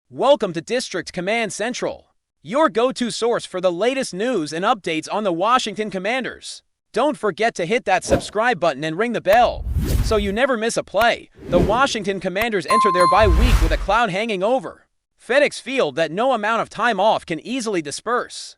Welcome to District Command Central, your go-to source for the latest news and updates on the Washington Commanders. Don't forget to hit that subscribe button and ring the bell, so you never miss a play. The Washington Commanders enter their bye week with a cloud hanging over FedEx Field that no amount of time off can easily disperse.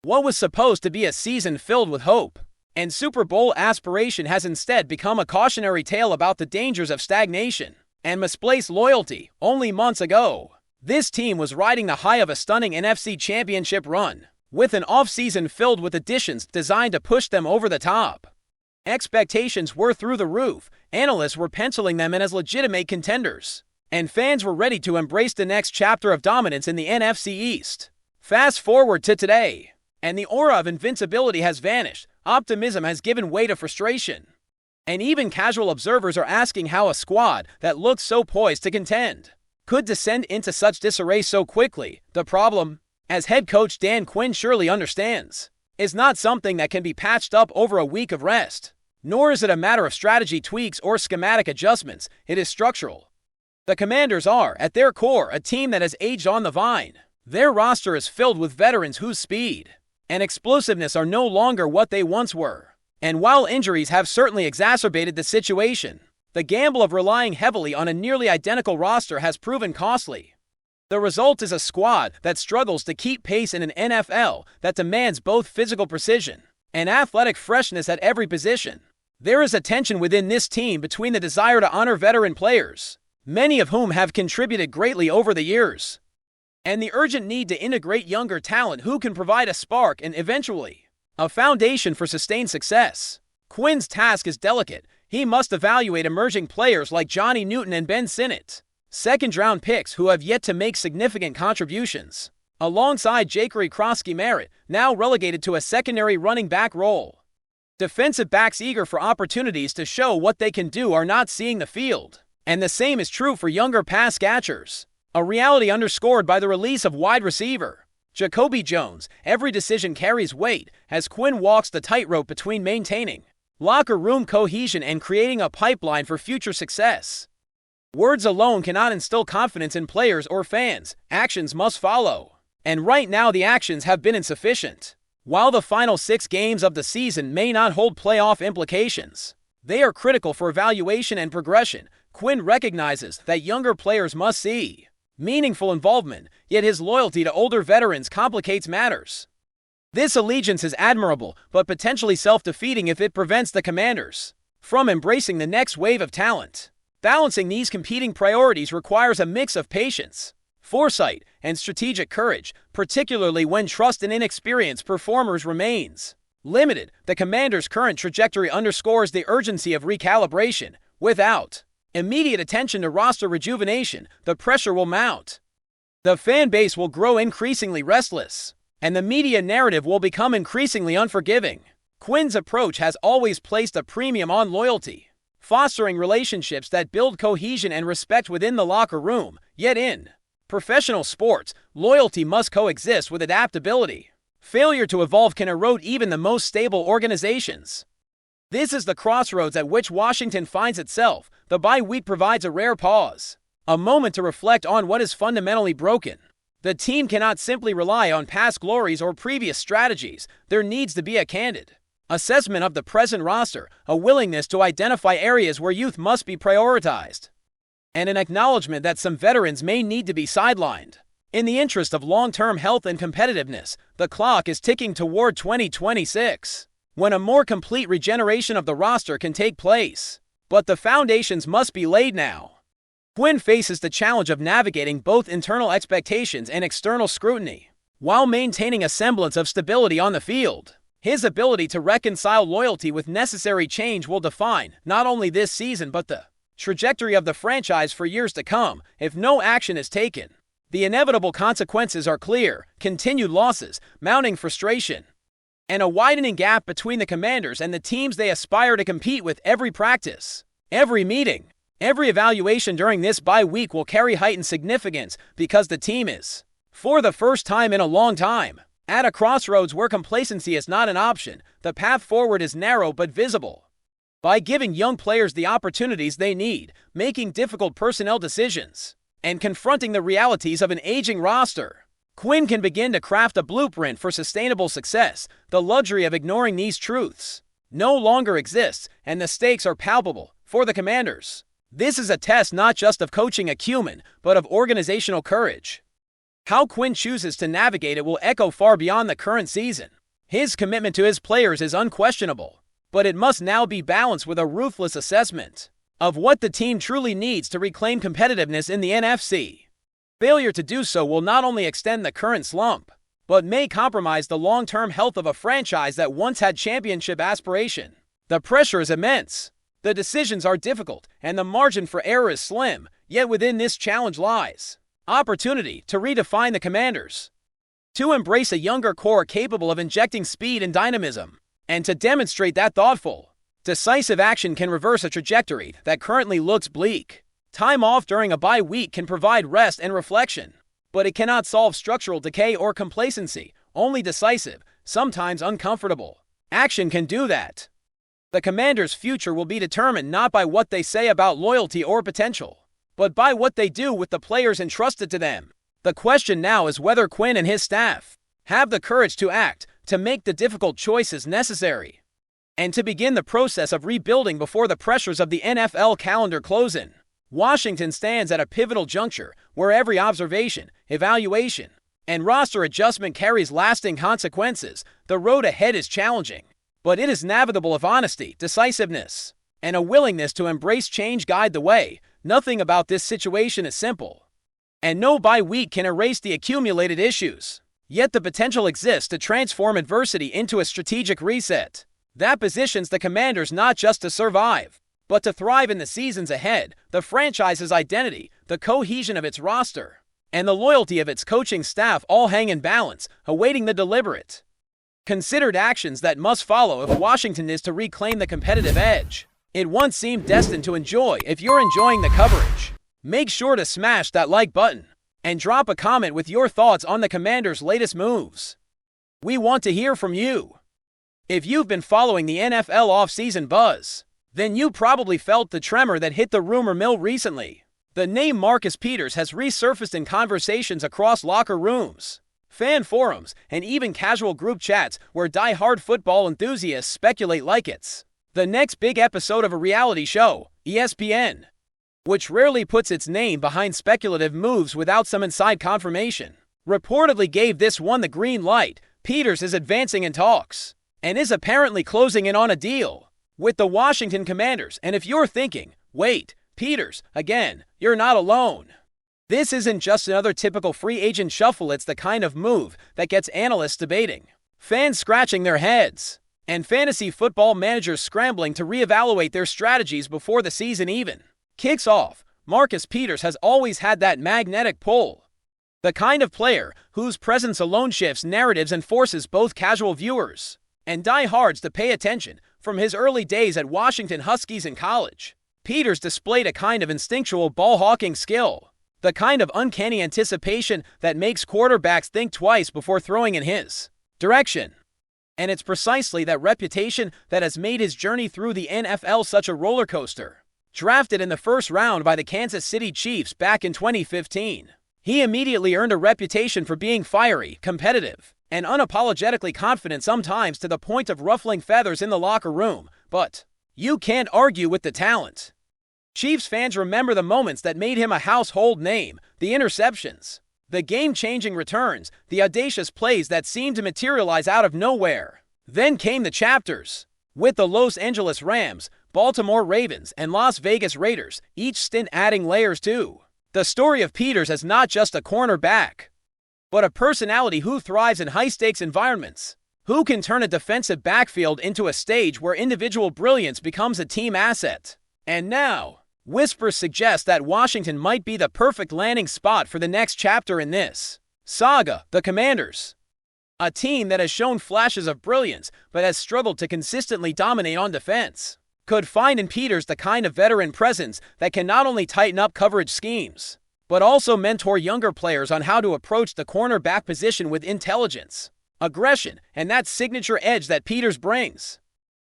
What was supposed to be a season filled with hope and Super Bowl aspiration has instead become a cautionary tale about the dangers of stagnation and misplaced loyalty. Only months ago, this team was riding the high of a stunning NFC Championship run, with an offseason filled with additions designed to push them over the top. Expectations were through the roof, analysts were penciling them in as legitimate contenders, and fans were ready to embrace the next chapter of dominance in the NFC East. Fast forward to today, and the aura of invincibility has vanished, optimism has given way to frustration, and even casual observers are asking how a squad that looked so poised to contend could descend into such disarray so quickly. The problem, as head coach Dan Quinn surely understands, is not something that can be patched up over a week of rest. Nor is it a matter of strategy tweaks or schematic adjustments. It is structural. The Commanders are, at their core, a team that has aged on the vine. Their roster is filled with veterans whose speed and explosiveness are no longer what they once were. And while injuries have certainly exacerbated the situation, the gamble of relying heavily on a nearly identical roster has proven costly. The result is a squad that struggles to keep pace in an NFL that demands both physical precision and athletic freshness at every position. There is a tension within this team between the desire to honor veteran players, many of whom have contributed greatly over the years, and the urgent need to integrate younger talent who can provide a spark and eventually a foundation for sustained success. Quinn's task is delicate. He must evaluate emerging players like Johnny Newton and Ben Sinnott, second-round picks who have yet to make significant contributions, alongside Ja'Cory Crosky-Merritt, now relegated to a secondary running back role. Defensive backs eager for opportunities to show what they can do are not seeing the field, and the same is true for younger pass catchers, a reality underscored by the release of wide receiver Jacoby Jones. Every decision carries weight as Quinn walks the tightrope between maintaining locker room cohesion and creating a pipeline for future success. Words alone cannot instill confidence in players or fans. Actions must follow. And right now the actions have been insufficient. While the final 6 games of the season may not hold playoff implications, they are critical for evaluation and progression. Quinn recognizes that younger players must see meaningful involvement, yet his loyalty to older veterans complicates matters. This allegiance is admirable, but potentially self-defeating if it prevents the Commanders from embracing the next wave of talent. Balancing these competing priorities requires a mix of patience, foresight, and strategic courage, particularly when trust in inexperienced performers remains limited. The Commanders' current trajectory underscores the urgency of recalibration. Without immediate attention to roster rejuvenation, the pressure will mount. The fan base will grow increasingly restless, and the media narrative will become increasingly unforgiving. Quinn's approach has always placed a premium on loyalty, fostering relationships that build cohesion and respect within the locker room. Yet in professional sports, loyalty must coexist with adaptability. Failure to evolve can erode even the most stable organizations. This is the crossroads at which Washington finds itself. The bye week provides a rare pause, a moment to reflect on what is fundamentally broken. The team cannot simply rely on past glories or previous strategies. There needs to be a candid assessment of the present roster, a willingness to identify areas where youth must be prioritized, and an acknowledgement that some veterans may need to be sidelined. In the interest of long-term health and competitiveness, the clock is ticking toward 2026, when a more complete regeneration of the roster can take place. But the foundations must be laid now. Quinn faces the challenge of navigating both internal expectations and external scrutiny, while maintaining a semblance of stability on the field. His ability to reconcile loyalty with necessary change will define not only this season but the trajectory of the franchise for years to come. If no action is taken, the inevitable consequences are clear: continued losses, mounting frustration, and a widening gap between the Commanders and the teams they aspire to compete with. Every practice, every meeting, every evaluation during this bye week will carry heightened significance because the team is, for the first time in a long time, at a crossroads where complacency is not an option. The path forward is narrow but visible. By giving young players the opportunities they need, making difficult personnel decisions, and confronting the realities of an aging roster. Quinn can begin to craft a blueprint for sustainable success. The luxury of ignoring these truths no longer exists, and the stakes are palpable for the Commanders. This is a test not just of coaching acumen, but of organizational courage. How Quinn chooses to navigate it will echo far beyond the current season. His commitment to his players is unquestionable, but it must now be balanced with a ruthless assessment of what the team truly needs to reclaim competitiveness in the NFC. Failure to do so will not only extend the current slump, but may compromise the long-term health of a franchise that once had championship aspiration. The pressure is immense, the decisions are difficult, and the margin for error is slim, yet within this challenge lies opportunity to redefine the Commanders, to embrace a younger core capable of injecting speed and dynamism, and to demonstrate that thoughtful, decisive action can reverse a trajectory that currently looks bleak. Time off during a bye week can provide rest and reflection, but it cannot solve structural decay or complacency. Only decisive, sometimes uncomfortable action can do that. The Commanders' future will be determined not by what they say about loyalty or potential, but by what they do with the players entrusted to them. The question now is whether Quinn and his staff have the courage to act, to make the difficult choices necessary, and to begin the process of rebuilding before the pressures of the NFL calendar close in. Washington stands at a pivotal juncture where every observation, evaluation, and roster adjustment carries lasting consequences. The road ahead is challenging, but it is navigable if honesty, decisiveness, and a willingness to embrace change guide the way. Nothing about this situation is simple, and no bye week can erase the accumulated issues. Yet the potential exists to transform adversity into a strategic reset that positions the Commanders not just to survive, but to thrive in the seasons ahead. The franchise's identity, the cohesion of its roster, and the loyalty of its coaching staff all hang in balance, awaiting the deliberate, considered actions that must follow if Washington is to reclaim the competitive edge it once seemed destined to enjoy. If you're enjoying the coverage, make sure to smash that like button and drop a comment with your thoughts on the Commanders' latest moves. We want to hear from you. If you've been following the NFL offseason buzz, then you probably felt the tremor that hit the rumor mill recently. The name Marcus Peters has resurfaced in conversations across locker rooms, fan forums, and even casual group chats where die-hard football enthusiasts speculate like it's the next big episode of a reality show. ESPN, which rarely puts its name behind speculative moves without some inside confirmation, reportedly gave this one the green light. Peters is advancing in talks and is apparently closing in on a deal with the Washington Commanders. And if you're thinking, wait, Peters, again, you're not alone. This isn't just another typical free agent shuffle. It's the kind of move that gets analysts debating, fans scratching their heads, and fantasy football managers scrambling to reevaluate their strategies before the season even kicks off. Marcus Peters has always had that magnetic pull, the kind of player whose presence alone shifts narratives and forces both casual viewers and diehards to pay attention. From his early days at Washington Huskies in college, Peters displayed a kind of instinctual ball-hawking skill, the kind of uncanny anticipation that makes quarterbacks think twice before throwing in his direction. And it's precisely that reputation that has made his journey through the NFL such a roller coaster. Drafted in the first round by the Kansas City Chiefs back in 2015, he immediately earned a reputation for being fiery, competitive, and unapologetically confident, sometimes to the point of ruffling feathers in the locker room. But you can't argue with the talent. Chiefs fans remember the moments that made him a household name, the interceptions, the game-changing returns, the audacious plays that seemed to materialize out of nowhere. Then came the chapters, with the Los Angeles Rams, Baltimore Ravens, and Las Vegas Raiders, each stint adding layers to the story of Peters as not just a cornerback, but a personality who thrives in high-stakes environments, who can turn a defensive backfield into a stage where individual brilliance becomes a team asset. And now, whispers suggest that Washington might be the perfect landing spot for the next chapter in this saga. The Commanders, a team that has shown flashes of brilliance but has struggled to consistently dominate on defense, could find in Peters the kind of veteran presence that can not only tighten up coverage schemes, but also mentor younger players on how to approach the cornerback position with intelligence, aggression, and that signature edge that Peters brings.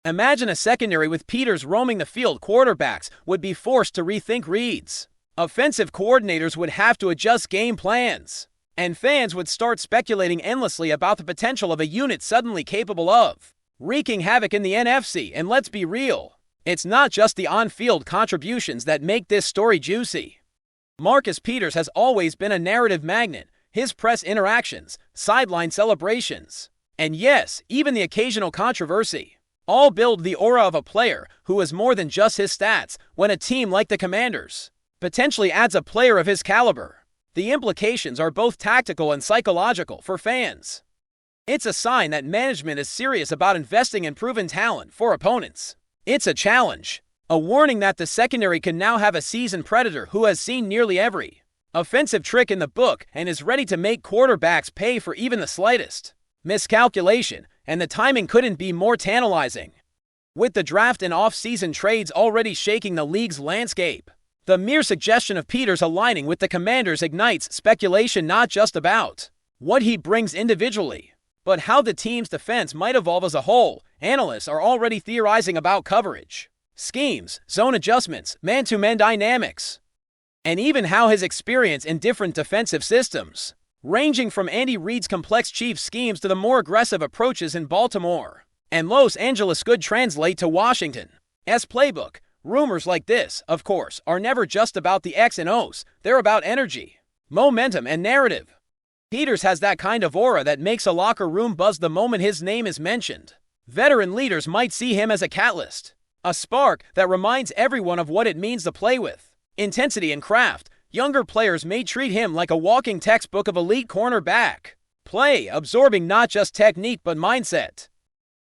Imagine a secondary with Peters roaming the field. Quarterbacks would be forced to rethink reads, Offensive coordinators would have to adjust game plans, and fans would start speculating endlessly about the potential of a unit suddenly capable of wreaking havoc in the NFC. And let's be real, it's not just the on-field contributions that make this story juicy. Marcus Peters has always been a narrative magnet. His press interactions, sideline celebrations, and yes, even the occasional controversy, all build the aura of a player who is more than just his stats. When a team like the Commanders potentially adds a player of his caliber, the implications are both tactical and psychological for fans. It's a sign that management is serious about investing in proven talent. For opponents, it's a challenge, a warning that the secondary can now have a seasoned predator who has seen nearly every offensive trick in the book and is ready to make quarterbacks pay for even the slightest miscalculation, and the timing couldn't be more tantalizing. With the draft and off-season trades already shaking the league's landscape, the mere suggestion of Peters aligning with the Commanders ignites speculation not just about what he brings individually, but how the team's defense might evolve as a whole. Analysts are already theorizing about coverage, schemes, zone adjustments, man-to-man dynamics, and even how his experience in different defensive systems, ranging from Andy Reid's complex Chiefs schemes to the more aggressive approaches in Baltimore and Los Angeles, could translate to Washington's playbook. Rumors like this, of course, are never just about the X and O's. They're about energy, momentum, and narrative. Peters has that kind of aura that makes a locker room buzz the moment his name is mentioned. Veteran leaders might see him as a catalyst, a spark that reminds everyone of what it means to play with intensity and craft. Younger players may treat him like a walking textbook of elite cornerback play, absorbing not just technique but mindset,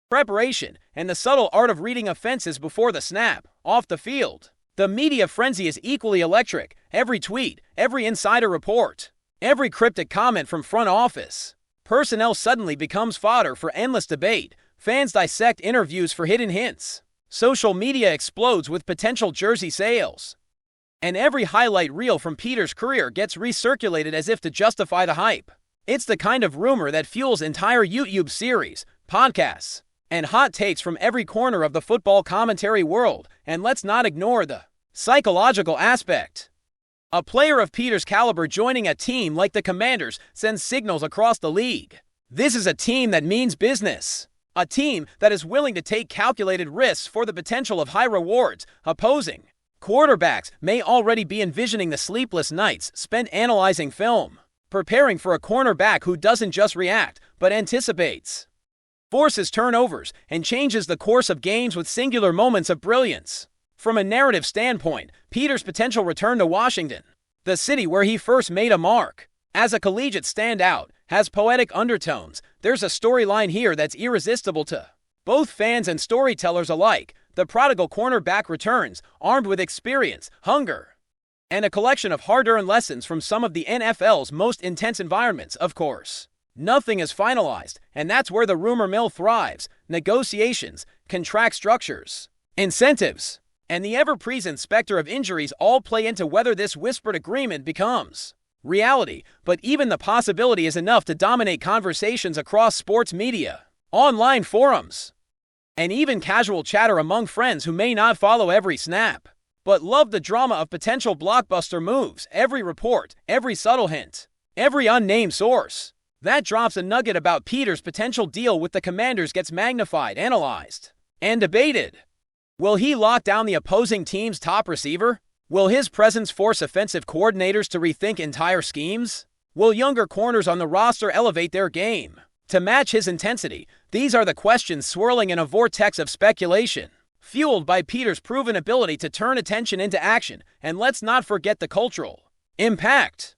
preparation, and the subtle art of reading offenses before the snap. Off the field, the media frenzy is equally electric. Every tweet, every insider report, every cryptic comment from front office personnel suddenly becomes fodder for endless debate. Fans dissect interviews for hidden hints. Social media explodes with potential jersey sales, and every highlight reel from Peters' career gets recirculated as if to justify the hype. It's the kind of rumor that fuels entire YouTube series, podcasts, and hot takes from every corner of the football commentary world. And let's not ignore the psychological aspect. A player of Peters' caliber joining a team like the Commanders sends signals across the league. This is a team that means business. A team that is willing to take calculated risks for the potential of high rewards. Opposing quarterbacks may already be envisioning the sleepless nights spent analyzing film, preparing for a cornerback who doesn't just react, but anticipates, forces turnovers, and changes the course of games with singular moments of brilliance. From a narrative standpoint, Peters' potential return to Washington, the city where he first made a mark as a collegiate standout, has poetic undertones. There's a storyline here that's irresistible to both fans and storytellers alike. The prodigal cornerback returns, armed with experience, hunger, and a collection of hard-earned lessons from some of the NFL's most intense environments. Of course, nothing is finalized, and that's where the rumor mill thrives. Negotiations, contract structures, incentives, and the ever-present specter of injuries all play into whether this whispered agreement becomes reality. But even the possibility is enough to dominate conversations across sports media, online forums, and even casual chatter among friends who may not follow every snap, but love the drama of potential blockbuster moves. Every report, every subtle hint, every unnamed source that drops a nugget about Peters' potential deal with the Commanders gets magnified, analyzed, and debated. Will he lock down the opposing team's top receiver? Will his presence force offensive coordinators to rethink entire schemes? Will younger corners on the roster elevate their game to match his intensity? These are the questions swirling in a vortex of speculation, fueled by Peters' proven ability to turn attention into action. And let's not forget the cultural impact.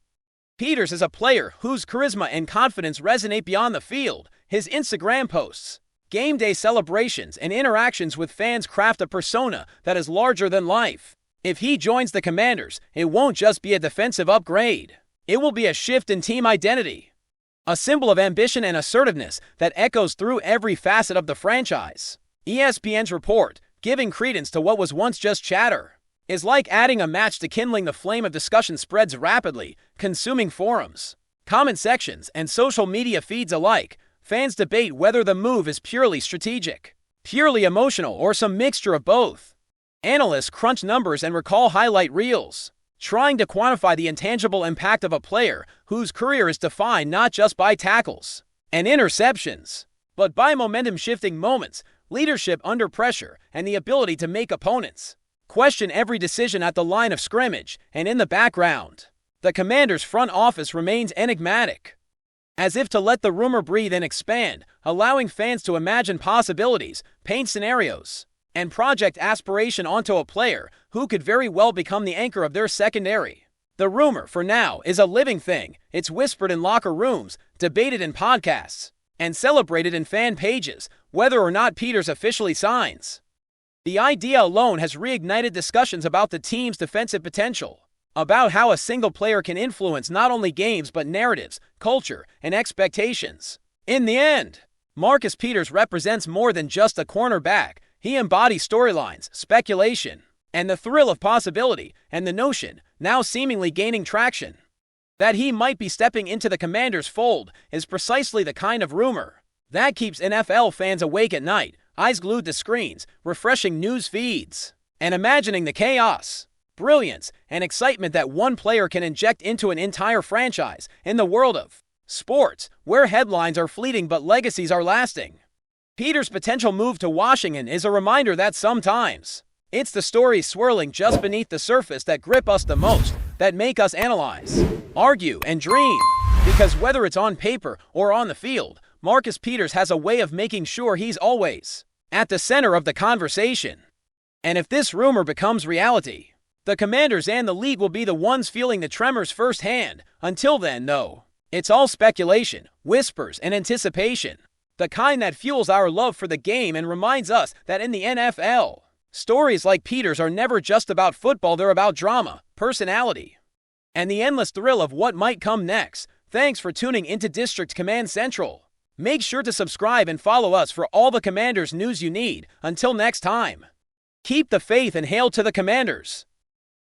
Peters is a player whose charisma and confidence resonate beyond the field. His Instagram posts, game day celebrations, and interactions with fans craft a persona that is larger than life. If he joins the Commanders, it won't just be a defensive upgrade. It will be a shift in team identity, a symbol of ambition and assertiveness that echoes through every facet of the franchise. ESPN's report, giving credence to what was once just chatter, is like adding a match to kindling the flame of discussion spreads rapidly, consuming forums, comment sections, and social media feeds alike. Fans debate whether the move is purely strategic, purely emotional, or some mixture of both. Analysts crunch numbers and recall highlight reels, trying to quantify the intangible impact of a player whose career is defined not just by tackles and interceptions, but by momentum-shifting moments, leadership under pressure, and the ability to make opponents question every decision at the line of scrimmage and in the background. The Commanders' front office remains enigmatic, as if to let the rumor breathe and expand, allowing fans to imagine possibilities, paint scenarios, and project aspiration onto a player who could very well become the anchor of their secondary. The rumor, for now, is a living thing. It's whispered in locker rooms, debated in podcasts, and celebrated in fan pages, whether or not Peters officially signs. The idea alone has reignited discussions about the team's defensive potential, about how a single player can influence not only games but narratives, culture, and expectations. In the end, Marcus Peters represents more than just a cornerback. He embodies storylines, speculation, and the thrill of possibility, and the notion, now seemingly gaining traction, that he might be stepping into the Commanders' fold is precisely the kind of rumor that keeps NFL fans awake at night, eyes glued to screens, refreshing news feeds, and imagining the chaos, brilliance, and excitement that one player can inject into an entire franchise in the world of sports, where headlines are fleeting but legacies are lasting. Peters' potential move to Washington is a reminder that sometimes it's the stories swirling just beneath the surface that grip us the most, that make us analyze, argue, and dream. Because whether it's on paper or on the field, Marcus Peters has a way of making sure he's always at the center of the conversation. And if this rumor becomes reality, the Commanders and the league will be the ones feeling the tremors firsthand. Until then, though, it's all speculation, whispers, and anticipation, the kind that fuels our love for the game and reminds us that in the NFL, stories like Peters are never just about football, they're about drama, personality, and the endless thrill of what might come next. Thanks for tuning into District Command Central. Make sure to subscribe and follow us for all the Commanders news you need. Until next time, keep the faith and hail to the Commanders.